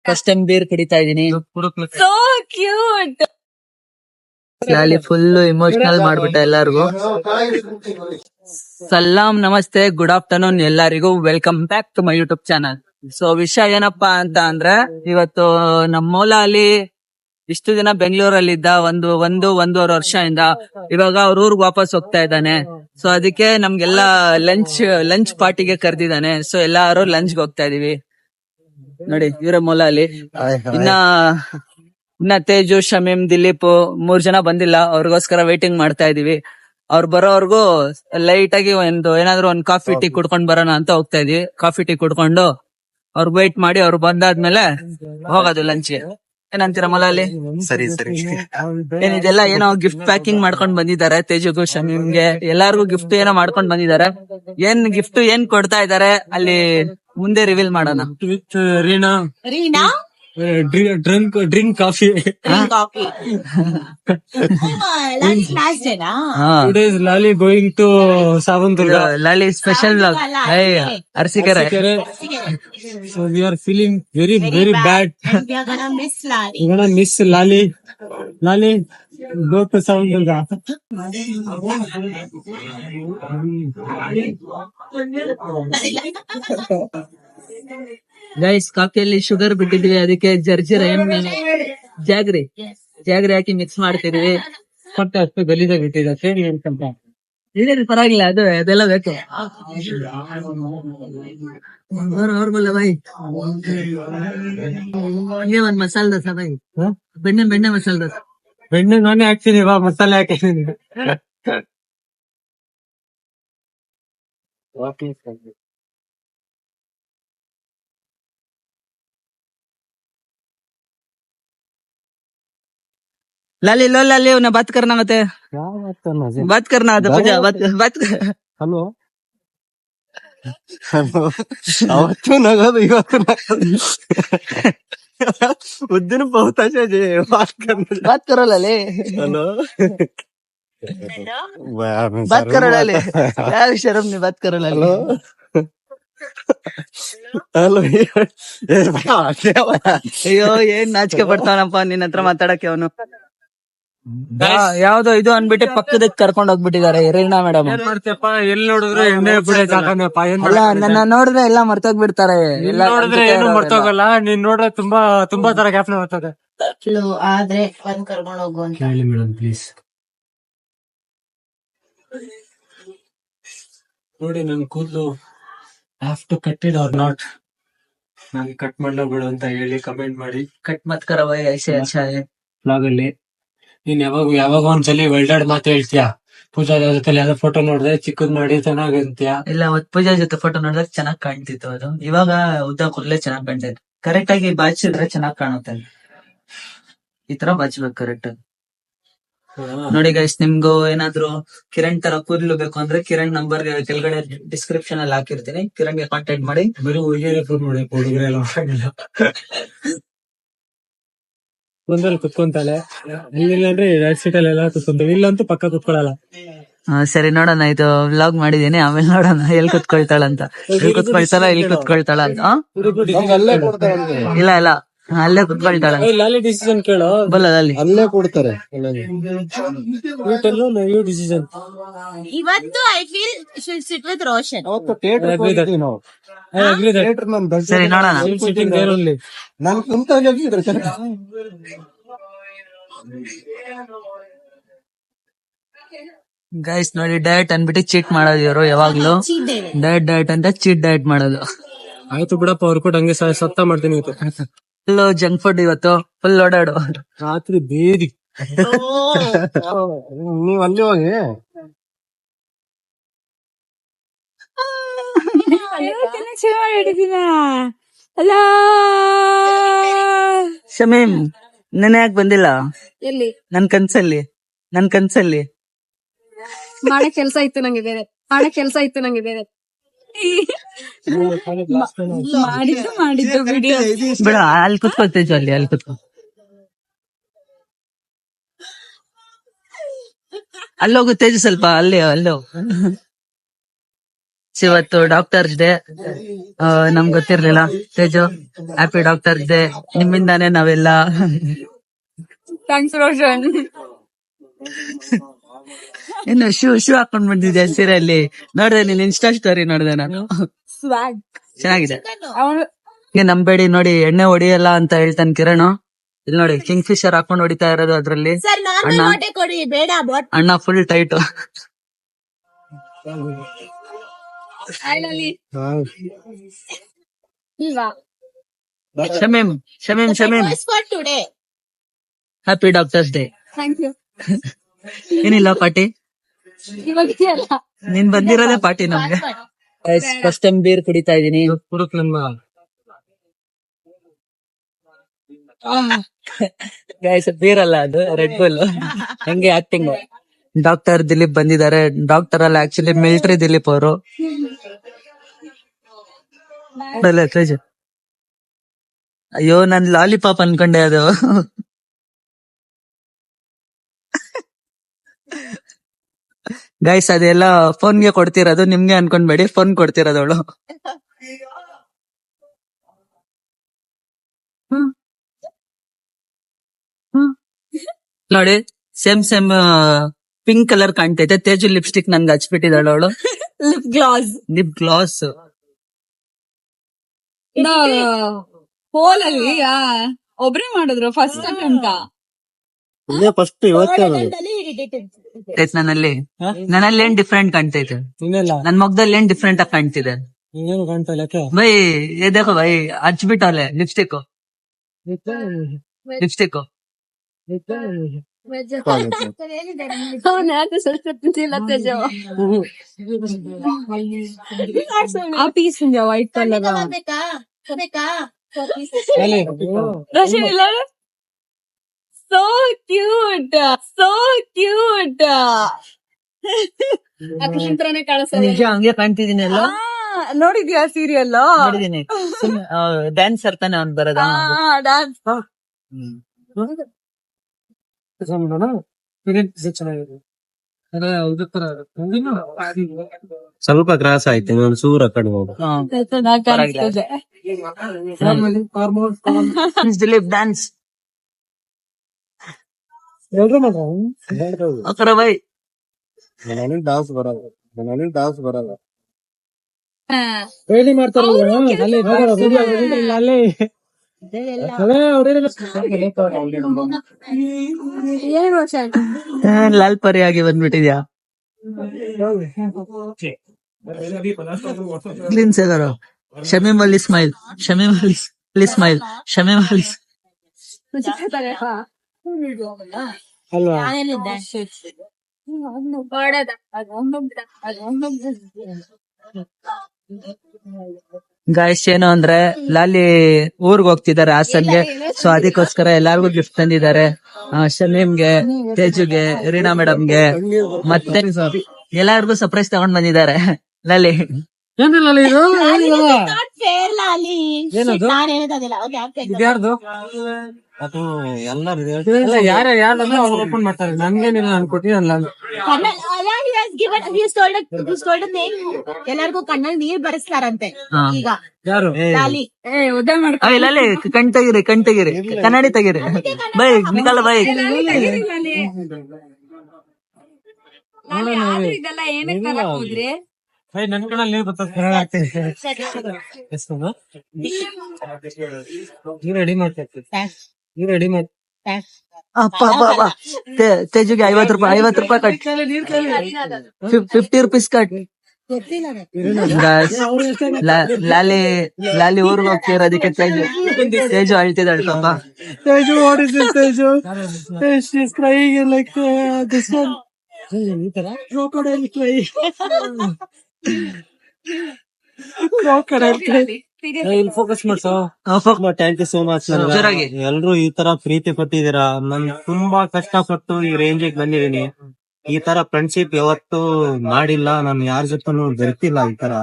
First time beer ಕುಡಿತಾ ಇದೀನಿ. So cute. ಅಲ್ಲಿ ಫುಲ್ ಇಮೋಷನಲ್ ಮಾಡ್ಬಿಟ್ಟ ಎಲ್ಲಾರ್ಗು. ಸಲಾಂ, ನಮಸ್ತೆ, ಗುಡ್ ಆಫ್ಟರ್ನೂನ್ ಎಲ್ಲರಿಗೂ. Welcome back to my YouTube channel. So ವಿಷಯ ಏನಪ್ಪಾ ಅಂತ ಅಂದ್ರೆ, ಇವತ್ತು ನಮ್ಮ ಮೌಲ ಅಲ್ಲಿ ಇಷ್ಟು ದಿನ ಬೆಂಗಳೂರಲ್ಲಿದ್ದ ಒಂದೂವರೆ ವರ್ಷದಿಂದ ಇವಾಗ ಅವ್ರ ಊರ್ಗ್ ವಾಪಸ್ ಹೋಗ್ತಾ ಇದ್ದಾನೆ. ಸೊ ಅದಕ್ಕೆ ನಮ್ಗೆಲ್ಲಾ ಲಂಚ್ ಪಾರ್ಟಿಗೆ ಕರೆದಿದ್ದಾನೆ. ಸೊ ಎಲ್ಲಾರು ಲಂಚ್ಗೆ ಹೋಗ್ತಾ ಇದೀವಿ. ನೋಡಿ ಇವರ ಮೌಲ ಅಲ್ಲಿ. ಇನ್ನ ತೇಜು, ಶಮೀಮ್, ದಿಲೀಪ್ 3 ಜನ ಬಂದಿಲ್ಲ. ಅವ್ರಿಗೋಸ್ಕರ ವೇಟಿಂಗ್ ಮಾಡ್ತಾ ಇದೀವಿ. ಅವ್ರು ಬರೋವರೆಗೂ ಲೈಟ್ ಆಗಿ ಏನಾದ್ರು ಒಂದ್ ಕಾಫಿ ಟೀ ಕುಡ್ಕೊಂಡ್ ಬರೋಣ ಅಂತ ಹೋಗ್ತಾ ಇದೀವಿ. ಕಾಫಿ ಟೀ ಕುಡ್ಕೊಂಡು ಅವ್ರು ವೇಟ್ ಮಾಡಿ ಅವ್ರು ಬಂದಾದ್ಮೇಲೆ ಹೋಗೋದು ಲಂಚ್ಗೆ. ಏನಂತೀರ ಮಲಾಲಿ? ಸರಿ ಏನಿದೆಲ್ಲ ಏನೋ ಗಿಫ್ಟ್ ಪ್ಯಾಕಿಂಗ್ ಮಾಡ್ಕೊಂಡ್ ಬಂದಿದ್ದಾರೆ. ತೇಜುಗೂ, ಶಮೀಮ್ಗೆ ಎಲ್ಲಾರ್ಗು ಗಿಫ್ಟ್ ಏನೋ ಮಾಡ್ಕೊಂಡ್ ಬಂದಿದ್ದಾರೆ. ಏನ್ ಗಿಫ್ಟ್ ಏನ್ ಕೊಡ್ತಾ ಇದಾರೆ ಅಲ್ಲಿ ಮುಂದೆ ರಿವೀಲ್ ಮಾಡೋಣ. Reena drink coffee. ಲಾಸ್ಟ್ ಡೇನಾ? Today's Lali going to Savandurga. Lali special blog. Arsikere. So we are feeling very bad. We are gonna miss Lali. We're gonna miss Lali. Lali, go to Savandurga. Guys, ಕಾಫಿಯಲ್ಲಿ sugar ಬಿಟ್ಟಿದ್ವಿ, ಅದಕ್ಕೆ ಜರ್ಜರ jaggery ಹಾಕಿ mix ಮಾಡ್ತಿದ್ವಿ. ಮತ್ತೆ ಅಷ್ಟು ಗಲೀಜಾಗಿ ಇಟ್ಟಿದೆ. ಸೇರಿ ಅಂತ ಇದೇನು ಪರವಾಗಿಲ್ಲ, ಅದೆಲ್ಲ ಬೇಕು. ಅವ್ರಲ್ಲ ಬೈ, ಹಂಗೆ ಒಂದ್ ಮಸಾಲೆ ದೋಸೆ ಬೈ. ಬೆಣ್ಣೆ ಮಸಾಲೆ ದೋಸೆ. ಬೆಣ್ಣೆ ನಾನೇ ಹಾಕ್ತೀನಿ, ಮಸಾಲೆ ಹಾಕಿದ್ದೀನಿ. लाली लो लाली, उन्हें बात करना होते है, बात करना होता पूजा, बात ಹಲೋ ಅವತ್ತು ನಗದು, ಇವತ್ತು ನಗದು. ಉದ್ದಿನ ಬಹುತಾಶ बात करो लाली, ಹಲೋ बात करो लाली, यार शर्म नहीं, बात करो लाली. ಹಲೋ ಅಯ್ಯೋ, ಏನ್ ನಾಚಿಕೆ ಪಡ್ತಾವನಪ್ಪ ನಿನ್ನ ಹತ್ರ ಮಾತಾಡಕ್ಕೆ ಅವನು. ಯಾವ್ದೋ ಇದು ಅನ್ಬಿಟ್ಟು ಪಕ್ಕದಕ್ಕೆ ಕರ್ಕೊಂಡ್ ಹೋಗ್ಬಿಟ್ಟಿದ್ದಾರೆ ರೀನಾ ಮೇಡಮ್. ಮಾಡ್ತಪ್ಪ, ಎಲ್ಲಿ ನೋಡಿದ್ರು ಎಣ್ಣೆ ಪುಡಿ ಸಾಕನಪ್ಪ. ಅಲ್ಲ, ನನ್ನ ನೋಡಿದ್ರೆ ಎಲ್ಲ ಮರ್ತೋಗ್ಬಿಡ್ತಾರೆ. ನೋಡಿದ್ರೆ ಏನು ಮರ್ತೋಗಲ್ಲ, ನೀನ್ ನೋಡ್ರೆ ತುಂಬಾ ತರ ಗ್ಯಾಪ್ನ ಬರ್ತದೆ. ಆದ್ರೆ ಒಂದ್ ಕರ್ಕೊಂಡ್ ಹೋಗು ಅಂತ ಹೇಳಿ ಮೇಡಮ್ ಪ್ಲೀಸ್. ನೋಡಿ ನನ್ ಕೂದಲು have to cut it or not. ನಂಗೆ ಕಟ್ ಮಾಡ್ಲೋ ಬಿಡು ಅಂತ ಹೇಳಿ ಕಮೆಂಟ್ ಮಾಡಿ. ಕಟ್ ಮತ್ ಕರೋ ಭೈ, ಐಸೆ ಅಚ್ಚಾ ಹೈ. ಬ್ಲಾಗ್ ಅಲ್ಲಿ ನೀನ್ ಯಾವಾಗ ಒಂದ್ಸಲಿ ವೆಲ್ಡಾಡ್ ಮಾತು ಹೇಳ್ತೀಯಾ. ಪೂಜಾ ಜೊತೆ ಯಾವ್ದೋ ಫೋಟೋ ನೋಡಿದ್ರೆ ಚಿಕ್ಕದ್ ಮಾಡಿ ಚೆನ್ನಾಗಂತೀಯ. ಇಲ್ಲ, ಅವತ್ ಪೂಜಾ ಜೊತೆ ಫೋಟೋ ನೋಡಿದಾಗ ಚೆನ್ನಾಗ್ ಕಾಣ್ತಿತ್ತು ಅದು. ಇವಾಗ ಉದ್ದ ಕೂದಲೇ ಚೆನ್ನಾಗ್ ಕಾಣ್ತೈತೆ. ಕರೆಕ್ಟ್ ಆಗಿ ಬಾಚಿದ್ರೆ ಚೆನ್ನಾಗ್ ಕಾಣುತ್ತೆ. ಈ ತರ ಬಾಚ್ಬೇಕು ಕರೆಕ್ಟ್ ಆಗಿ. ನೋಡಿ ಗೈಸ್, ನಿಮ್ಗೂ ಏನಾದ್ರು ಕಿರಣ್ ತರ ಕೂದಲು ಬೇಕು ಅಂದ್ರೆ ಕಿರಣ್ ನಂಬರ್ ಕೆಳಗಡೆ ಡಿಸ್ಕ್ರಿಪ್ಷನ್ ಅಲ್ಲಿ ಹಾಕಿರ್ತೀನಿ. ಕಿರಣ್ಗೆ ಕಾಂಟ್ಯಾಕ್ಟ್ ಮಾಡಿ. ಬರೀ ಹುಡುಗಿಯರೇ ಫೋನ್ ಮಾಡಿ, ಹುಡುಗರೆ ಎಲ್ಲ ಆಗಿಲ್ಲ. ಒಂದಲ್ಲಿ ಕುತ್ಕೊಂತಾಳೆ, ಇಲ್ಲಿಲ್ಲಾಂದ್ರೆ ರೈಟ್ ಸೀಟ್ ಅಲ್ಲಿ ಎಲ್ಲ ಕುತ್ಕೊಂತಾವೆ. ಇಲ್ಲಂತೂ ಪಕ್ಕ ಕುತ್ಕೊಳ್ಳಲ್ಲ. ಸರಿ, ನೋಡೋಣ. ಇದು ವ್ಲಾಗ್ ಮಾಡಿದೀನಿ, ಆಮೇಲೆ ನೋಡೋಣ ಎಲ್ಲಿ ಕುತ್ಕೊಳ್ತಾಳಂತ. ಇಲ್ಲಿ ಕುತ್ಕೊಳ್ತಾಳ, ಇಲ್ಲಿ ಕುತ್ಕೊಳ್ತಾಳ ಅಂತ. ಇಲ್ಲ ಇಲ್ಲ, ಅಲ್ಲೇ ಕುತ್ಕೊಳ್ತಾಳ. ಲಾಲಿ ಡಿಸಿಷನ್ ಕೇಳೋ, ಬಲ್ಲ ಅಲ್ಲಿ ಅಲ್ಲೇ ಕೊಡ್ತಾರೆ. You decision. ಇವತ್ತು I feel should sit with Roshan. ಸರಿ, ನೋಡೋಣ. Sitting there only. ನಾನು ಕುಂತ ಗೈಸ್ ನೋಡಿ, ಡಯಟ್ ಅನ್ಬಿಟ್ಟು ಚೀಟ್ ಮಾಡೋದು ಇವರು ಯಾವಾಗ್ಲೂ. ಡಯಟ್ ಅಂತ ಚೀಟ್ ಡಯಟ್ ಮಾಡೋದು. ಆಯ್ತು ಬಿಡಪ್ಪ, ಅವ್ರು ಕೊಟ್ಟು ಹಂಗೆ ಸತ್ತ ಮಾಡ್ತೀನಿ ಇವತ್ತು. ಫುಲ್ ಜಂಕ್ ಫುಡ್ ಇವತ್ತು, ಫುಲ್ ಓಡಾಡು. ರಾತ್ರಿ ಬೇದಿ ನೀವ್ ಅಲ್ಲಿ ಹೋಗಿ. ಶಮೀಮ್, ನೆನೆ ಯಾಕೆ ಬಂದಿಲ್ಲ? ಎಲ್ಲಿ ನನ್ ಕನ್ಸಲ್ಲಿ ಮಾಡೋ ಕೆಲ್ಸ ಇತ್ತು ನಂಗೆ ಬೇರೆ. ಮಾಡಿದ್ದು ವಿಡಿಯೋ ಬಿಡ, ಅಲ್ಲಿ ಕುತ್ಕೊಳ್ತೇಜು, ಅಲ್ಲಿ ಕುತ್ಕೊ. ಅಲ್ಲೋಗು ತೇಜು, ಸ್ವಲ್ಪ ಅಲ್ಲೇ ಇವತ್ತು ಡಾಕ್ಟರ್ಸ್ ಡೇ. ನಮ್ಗೆ ಗೊತ್ತಿರ್ಲಿಲ್ಲ. Teju, happy doctors day. ನಿಮ್ಮಿಂದಾನೇ ನಾವೆಲ್ಲ. ಥ್ಯಾಂಕ್ಸ್ ರೋಷನ್. ಇನ್ನು ಶೂ ಹಾಕೊಂಡ್ ಬಂದಿದ್ದೆ ಸೀರೆಯಲ್ಲಿ. ನೋಡ್ದೆ ನೀನ್ ಇನ್ಸ್ಟಾ ಸ್ಟೋರಿ ನೋಡ್ದೆ ನಾನು. ಸ್ವಾಗ್ ಚೆನ್ನಾಗಿದೆ. ನಂಬೇಡಿ ನೋಡಿ, ಎಣ್ಣೆ ಹೊಡಿಯಲ್ಲ ಅಂತ ಹೇಳ್ತಾನೆ ಕಿರಣ್. ಇಲ್ಲಿ ನೋಡಿ, ಕಿಂಗ್ ಫಿಶರ್ ಹಾಕೊಂಡ್ ಹೊಡಿತಾ ಇರೋದು ಅದ್ರಲ್ಲಿ. ಸರ್ ನಾರ್ಮಲ್ ಅಣ್ಣ. ವಾಟೆ ಕೊಡಿ, ಬೇಡ ಬಾಟ್. ಅಣ್ಣ ಫುಲ್ ಟೈಟ್. ಇಲ್ವಾ? Shameem Shameem Shameem, for today. Happy doctors day. Thank you. ಏನಿಲ್ಲ ಪಾರ್ಟಿ, ಇವಾಗ ಇದೆಯಲ್ಲ. ನೀನ್ ಬಂದಿರೋದೇ ಪಾರ್ಟಿ ನಮ್ಗೆ. ಫಸ್ಟ್ ಟೈಮ್ ಬೀರ್ ಕುಡಿತಾ ಇದೀನಿ. ಗೈಸ್ ಬೀರ್ ಅಲ್ಲ, ಅದು ರೆಡ್ ಬುಲ್. ಹೆಂಗೆ ಆಕ್ಟಿಂಗ್. ಡಾಕ್ಟರ್ ದಿಲೀಪ್ ಬಂದಿದ್ದಾರೆ. ಡಾಕ್ಟರ್ ಅಲ್ಲ, ಆಕ್ಚುಲಿ ಮಿಲಿಟರಿ ದಿಲೀಪ್ ಅವರು. ಅಯ್ಯೋ, ನನ್ ಲಾಲಿಪಾಪ್ ಅನ್ಕೊಂಡೆ ಅದು. ಗೈಸ್ ಅದೆಲ್ಲ ಫೋನ್ಗೆ ಕೊಡ್ತಿರೋದು, ನಿಮ್ಗೆ ಅನ್ಕೊಂಡ್ಬೇಡಿ, ಫೋನ್ ಕೊಡ್ತಿರೋದವಳು. ನೋಡಿ, ಸೇಮ್ ಪಿಂಕ್ ಕಲರ್ ಕಾಣ್ತೈತೆ. ತೇಜು ಲಿಪ್ಸ್ಟಿಕ್ ನನ್ಗೆ ಹಚ್ಬಿಟ್ಟಿದ್ದಾಳು ಅವಳು. Lip gloss. Lip gloss. ಹೋಲಲ್ಲಿ ಒಬ್ರೇ ಮಾಡಿದ್ರು ಫಸ್ಟ್ ಅಂತ. ಫಸ್ಟ್ ಇವತ್ತೇ ನನ್ನಲ್ಲಿ ಏನ್ ಡಿಫ್ರೆಂಟ್ ಕಾಣ್ತೈತೆ? ನನ್ ಮುಖದಲ್ಲಿ ಏನ್ ಡಿಫ್ರೆಂಟ್ ಆಗಿ ಕಾಣ್ತಿದೆ? ಇನ್ನೇನು ಕಾಣ್ತಾ ಇಲ್ಲ. ಬೈ ಏದೇಕೋ ಬೈ ಹಚ್ಬಿಟ್ಟವಲೆ ಲಿಪ್ಸ್ಟಿಕ್. ಆ piece white colour so cute, so cute. ಅಕ್ಷಂತ್ರನೇ ಕಾಣಿಸ್ತದೆ. ನಿಜ ಹಂಗೆ ಕಾಣ್ತಿದೀನಿ ಅಲ್ಲ. ನೋಡಿದ್ಯಾ ಸೀರಿಯಲ್? ನೋಡಿದೀನಿ. ಡ್ಯಾನ್ಸರ್ ತಾನೆ ಅವ್ನ್ ಬರೋದ. ಡಾನ್ಸ್. ಸ್ವಲ್ಪ ಕ್ರಾಸ್ ಆಯ್ತು, ನಾನು ಸೂರ ಕಡೆ ಹೋಗು. ದಿಲೀಪ್ ಡ್ಯಾನ್ಸ್ ಬೈ. ನನಗೆ ಡಾನ್ಸ್ ಬರಲ್ಲ. ಹೇಳಿ ಲಾಲ್ ಪರಿ ಆಗಿ ಬಂದ್ಬಿಟ್ಟಿದ್ಯಾ. Shamim Ali smile, Shamim Ali smile, Shamim Ali. ಅಲ್ವಾ? ಗಾಯಸ್ ಏನು ಅಂದ್ರೆ ಲಾಲಿ ಊರ್ಗ್ ಹೋಗ್ತಿದ್ದಾರೆ ಹಾಸನ್ಗೆ. ಸೊ ಅದಕ್ಕೋಸ್ಕರ ಎಲ್ಲಾರ್ಗು ಗಿಫ್ಟ್ ತಂದಿದ್ದಾರೆ. ಶಮೀಮ್ಗೆ, ತೇಜುಗೆ, ರೀನಾ ಮೇಡಮ್ಗೆ, ಮತ್ತೆ ಎಲ್ಲಾರ್ಗು ಸರ್ಪ್ರೈಸ್ ತಗೊಂಡ್ ಬಂದಿದ್ದಾರೆ. ಲಾಲಿ ಏನಿಲ್ಲ ಇದು ಯಾರ್ದು? ಅದು ಎಲ್ಲರೂ ಯಾರು ಓಪನ್ ಮಾಡ್ತಾರೆ. ನನ್ಗೇನಿಲ್ಲ, ಅನ್ಕೊಟ್ಟಿಲ್ಲ. ಎಲ್ಲಾರ್ಗು ಕಣ್ಣಲ್ಲಿ ನೀರ್ ಬರೆಸ್ತಾರಂತೆ ಈಗ. ಯಾರು? ಲಾಲಿ ಲಾಲಿ ಕಣ್ ತೆಗಿರಿ, ಕನ್ನಡಿ ತೆಗಿರಿ. ಬೈ ನಿಕಲ ಬೈ. ಇದೆಲ್ಲ ಏನಕ್ಕೆ ಹೋದ್ರಿ? ನನ್ ಕಣ್ಣಲ್ಲಿ ನೀರು ಬರ್ತದೆ. ರೆಡಿ ಮಾಡಿ ತೇಜುಗೆ 50 ರೂಪಾಯಿ ಕಟ್. 50 rupees cut. ಲಾಲಿ ಊರ್ಗ್ ಹೋಗ್ತಿರೋದಕ್ಕೆ ತೇಜು ಅಳ್ತಿದ್ದಾಳೆ ಪಾಪ. Teju, what is this, Teju? She's crying like this one. Crocodile crying. Crocodile crying. ಇಲ್ಲಿ ಫೋಕಸ್ ಮಾಡ್ಸೋ. Thank you so much. ಎಲ್ರು ಈ ತರ ಪ್ರೀತಿ ಕೊಟ್ಟಿದ್ದೀರಾ. ನನ್ ತುಂಬಾ ಕಷ್ಟಪಟ್ಟು ಈ ರೇಂಜಿಗೆ ಬಂದಿದ್ದೀನಿ. ಈ ತರ ಫ್ರೆಂಡ್ಶಿಪ್ ಯಾವತ್ತೂ ಮಾಡಿಲ್ಲ. ನಾನು ಯಾರ ಜೊತೆನೂ ಬೆರ್ತಿಲ್ಲ. ಈ ತರ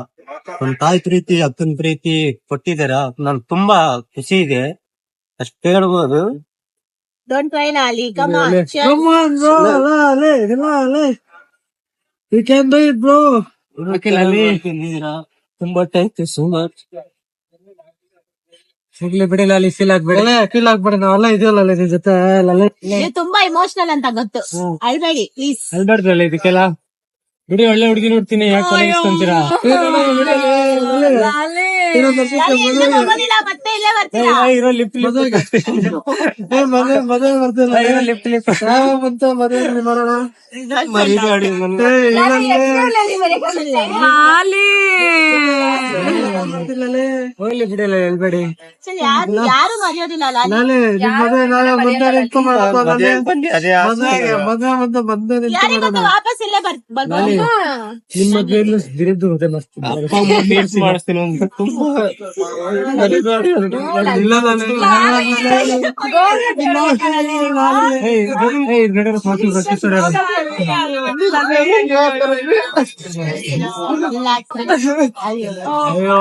ಒಂದ್ ತಾಯಿ ಪ್ರೀತಿ, ಅಕ್ಕನ ಪ್ರೀತಿ ಕೊಟ್ಟಿದ್ದೀರಾ. ನನ್ ತುಂಬಾ ಖುಷಿ ಇದೆ, ಅಷ್ಟೇ ಹೇಳ್ಬೋದು. Don't cry, Lali. Come on. Come on, bro. You can do it, bro. ತುಂಬಾ ಥ್ಯಾಂಕ್ ಯು ಸೋ ಮಚ್. ಹೋಗ್ಲಿ ಬಿಡಿ ಲಾಲಿ, ಫೀಲ್ ಆಗ್ಬೇಡಿ ನಾವೆಲ್ಲ ಇದೆಯಲ್ಲ ನಿನ್ ಜೊತೆ. ನೀವು ತುಂಬಾ ಇಮೋಷನಲ್ ಅಂತ ಗೊತ್ತು, ಅಳ್ಬೇಡಿ ಪ್ಲೀಸ್. ಅಲ್ಬಾರ್ದಲ್ಲ ಇದಕ್ಕೆಲ್ಲ. ಬಿಡಿ, ಒಳ್ಳೆ ಹುಡುಗಿ ನೋಡ್ತೀನಿ, ಯಾಕೆ ಕೊನೆಗಿಸ್ಕೊಂತೀರಾ? ಮತ್ತೆ ಇಲ್ಲೇ ಬರ್ತೀರಾ? ಇರೋ ಲಿಪ್ ಹೋಗ್ಲಿ ಬಿಡಲ್ಲ, ಹೇಳ್ಬೇಡಿ. ಯಾರು ಮರೆಯೋದಿಲ್ಲ ಲಾಲಿ. ಯಾರಿಗೊತ್ತು ವಾಪಸ್ ಇಲ್ಲೇ ಬರ್ಬೋದು. ನಿಮ್ ಮದ್ವೆ ಮಸ್ತ್ ಮಾಡಿಸ್ತೀನಿ. ಅಯ್ಯೋ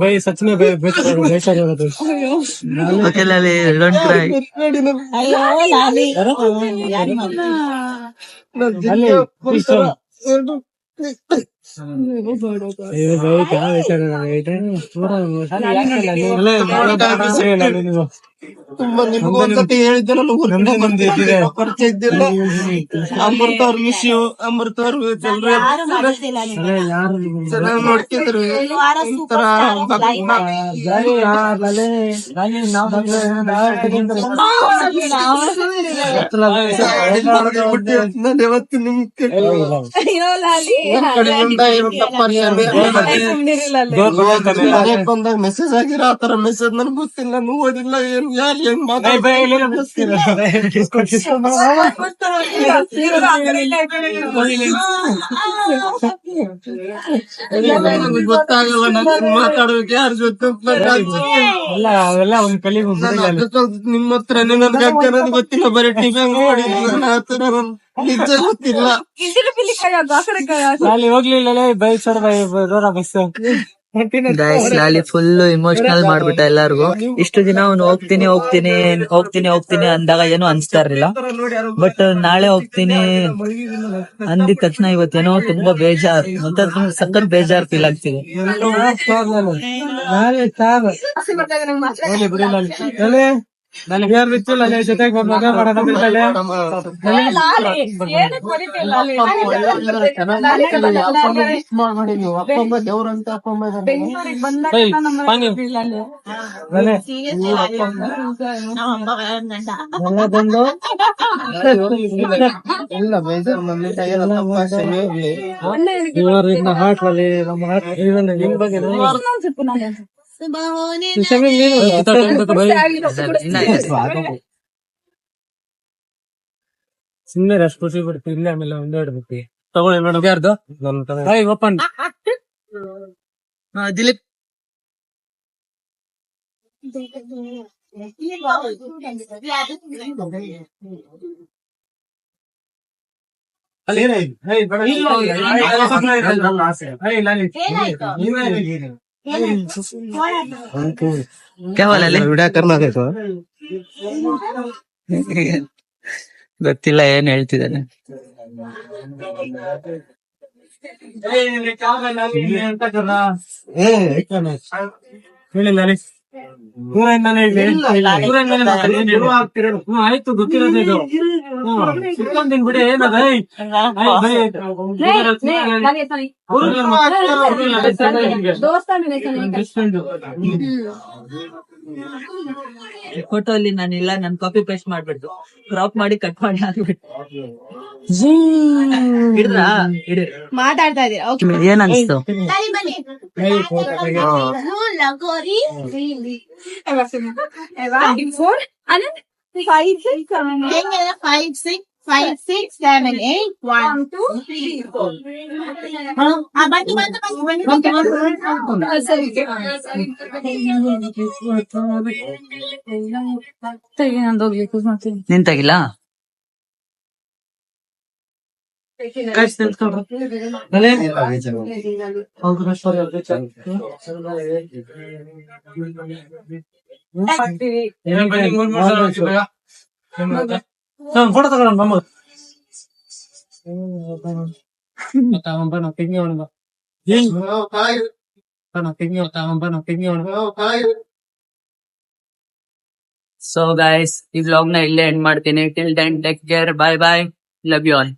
ಬೈ ಸಚ್ में बेचा Okay, Lali, don't cry. ಅಯ್ಯೋ ಲಾಲಿ, अरे भाई क्या बेचारा बेटा पूरा ತುಂಬಾ ನಿಮ್ಗೊಂದ್ಸತಿ ಹೇಳಿದ್ದೆ ನಾನು ಪರಿಚಯ ಇದ್ದಿಲ್ಲ. ಅಮೃತ ಅವ್ರ ಮಿಸ್ ಯು, ಅಮೃತ ಅವ್ರು ಯಾರು ಮರೆಯೋದಿಲ್ಲ ನೀವು. ಚೆನ್ನಾಗಿ ನೋಡ್ತಿದ್ರು. ಯಾವತ್ತು ನಿಮ್ ಬಂದಾಗ ಮೆಸೇಜ್ ಆಗಿರೋ ಆತರ ಮೆಸೇಜ್ ನನ್ಗೆ ಗೊತ್ತಿಲ್ಲ, ನೀವು ಓದಿಲ್ಲ, ಏನ್ ಯಾರು ಹೆಂಗ್ ಗೊತ್ತಾಗಲ್ಲ ನನ್ಗೆ ಮಾತಾಡ್ಬೇಕು ಯಾರ ಜೊತೆ. ಅವೆಲ್ಲ ಒಂದ್ ಕಲಿ ನಿಮ್ಮ ಹತ್ರ ನನ್ಗೆ ಅನ್ನೋದು ಗೊತ್ತಿಲ್ಲ, ಬರೀ ಟಿವಿ ನೋಡಿದ್ರು ಆತರ ನಿಜ ಗೊತ್ತಿಲ್ಲ. ಅಲ್ಲಿ ಹೋಗ್ಲಿಲ್ಲ ಬೈ ಸರ್ ಬೈ ರೋರ ಬಸ್ ಗೈಸ್, ಲಾಲಿ ಫುಲ್ ಇಮೋಷನಲ್ ಮಾಡ್ಬಿಟ್ಟ ಎಲ್ಲಾರ್ಗು. ಇಷ್ಟು ದಿನ ಅವ್ನು ಹೋಗ್ತೀನಿ ಅಂದಾಗ ಏನು ಅನ್ಸ್ತಾ ಇರ್ಲಿಲ್ಲ. ಬಟ್ ನಾಳೆ ಹೋಗ್ತೀನಿ ಅಂದಿದ ತಕ್ಷಣ ಇವತ್ತೇನೋ ತುಂಬಾ ಬೇಜಾರ್, ಮತ್ತೆ ಸಖತ್ ಬೇಜಾರ್ ಫೀಲ್ ಆಗ್ತಿದೆ. ನನಗೆ ಯಾರು ಬಿತ್ತಿಲ್ಲ ಜೊತೆಗೆ ಹಾಟ್ಲಲ್ಲಿ ನಮ್ಮ ನಿಮ್ ಬಗ್ಗೆ ಸುಮ್ಮನೆ ರಶ್ ಖುಷಿ ಬಿಡ್ತು. ಇಲ್ಲ ಆಮೇಲೆ ಒಂದೇ ಇಡ್ಬೇಕು. ತಗೊಳ್ಳಿ ಮೇಡಮ್, ಯಾರ್ದು ಓಪನ್ ದಿಲೀಪ್. ಗೊತ್ತಿಲ್ಲ ಏನ್ ಹೇಳ್ತಿದ್ದಾನೆ. ಹೇಳಿ ಲಾಲಿ, ಆಯ್ತು ಗೊತ್ತಿರೋದು ಇದು. ಸಿಕ್ಕೊಂತೀನಿ ಬಿಡಿ, ಏನದ ಫೋಟೋ ಅಲ್ಲಿ ನಾನಿಲ್ಲ, ನನ್ ಕಾಪಿ ಪೇಸ್ಟ್ ಮಾಡ್ಬಿಟ್ಟು ಕ್ರಾಪ್ ಮಾಡಿ ಕಟ್ ಮಾಡಿ ಹಾಕ್ಬಿಟ್ಟು ಮಾತಾಡ್ತಾ ಇದೀರಾ? ಏನ್ ಅನ್ಸ್ತು? ಲಗೋರಿ 5 6 7 8 1 2 3 4. ನಿನ್ ತೆಗಿಲ್ಲ. ಫೋಟೋ ತಗೊಳ್ಳೋಣ ಮಮ್ಮ. ಸೊ ಗೈಸ್ ಈ ವ್ಲಾಗ್ ನ ಇಲ್ಲೇ ಎಂಡ್ ಮಾಡ್ತೀನಿ. Till then take care, bye bye, love you all.